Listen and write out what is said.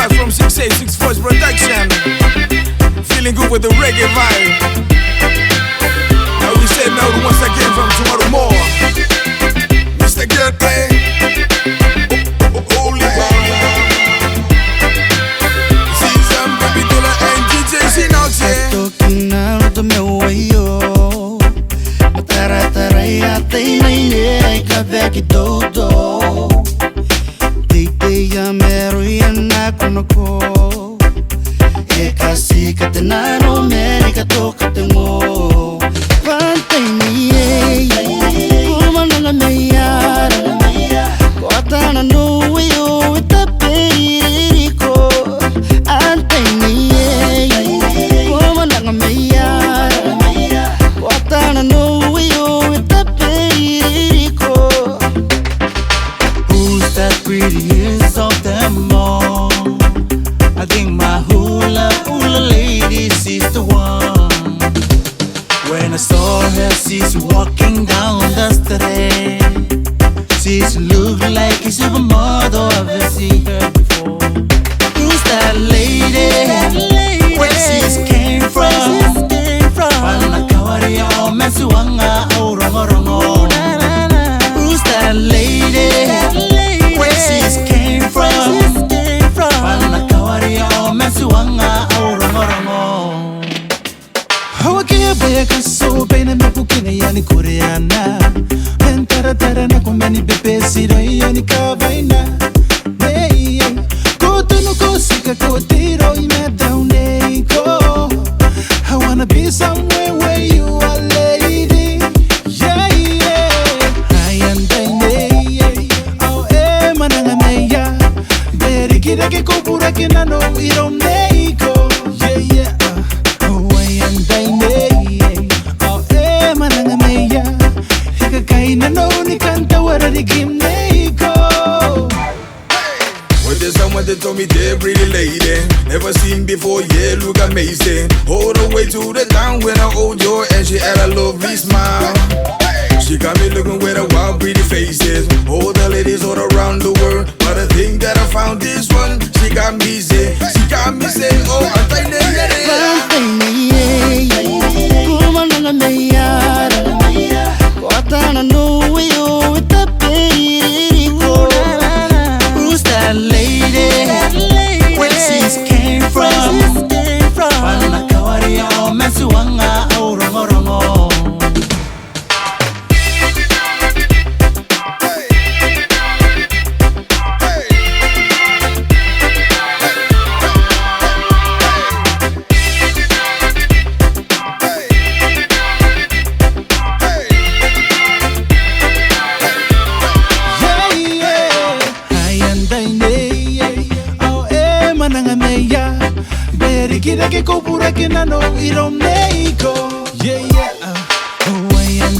live from 686 Voice Production. Feeling good with the reggae vibe. Now we say now once again from Tomorrow More. Mr. Gerke, Holy Baller, Season, Baby Dilla and DJ Sinoche. Talking out of my way, yo. Matara-taraya, tainay, kabeki dodo. Titaya meron yan ako nako. E kasi katanano, meri kato katango. Pantay niye, kumana nga mayara. Kuatana no yo, itapiri ko. Antay niye, kumana nga mayara. Kuatana no yo, itapiri ko. Who's that prettiest of them all? I think my hula lady, she's the one. When I saw her, she's walking down the street. She's look like a supermodel, I've never seen her before. Who's that lady? Where she came from? Panakawari o mesuanga o rongo. Who's that lady? Where she came from? Panakawari o mesuanga o rongo. Hawakia baya kaso bena mepukina yani koreana. Tara na kumani bepe siro yani kavaina. Hey, koto no kosika kotiro ime down ko. I wanna be somewhere where you are, lady. Yeah, yeah. I am the oh, mananga meya. Beri kira ke kopura ke nano iro meiko. Yeah, yeah. Oh, I am the oh, mananga meya. Hika kaina no ni kanta wara di gimneiko. When there's someone that told me they're pretty lady, never seen before, yeah, look amazing. All the way to the town when I hold your and she had a lovely smile. She got me looking with her wild pretty faces. All the ladies all around the world, but I think that I found this one. She got me saying, oh, I'm tight. Who's that lady? Where she came from? Panakawari o mesuanga o rongo. Kira ke kopura ke nano iro meiko. Yeah, yeah. Oh, I am